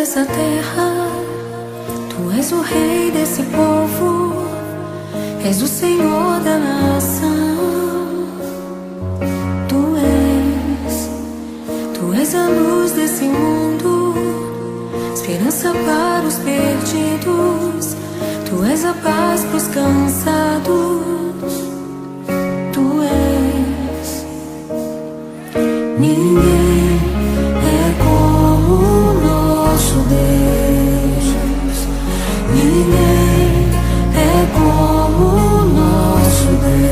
dessa terra, Tu és o rei desse povo, és o Senhor da nação. Tu és a luz desse mundo, esperança para os perdidos. Tu és a paz para os cansados. Tu és. Ninguém é como o nosso Deus. Ninguém é como o nosso Deus.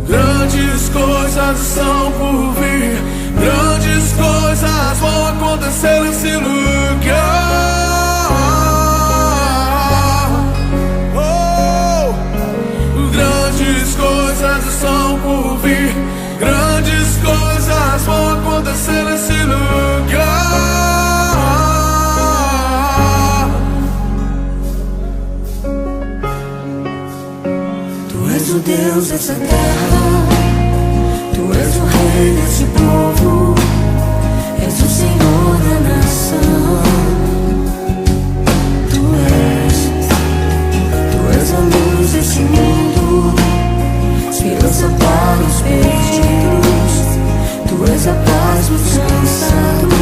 Grandes coisas estão por vir, grandes coisas vão acontecer nesse lugar. Grandes coisas estão por vir, grandes coisas vão acontecer nesse lugar. Tu és o Deus dessa terra, Tu és o rei desse povo, és o Senhor da nação. Tu és a luz desse mundo, esperança para os perdidos. Tu és a paz dos cansados.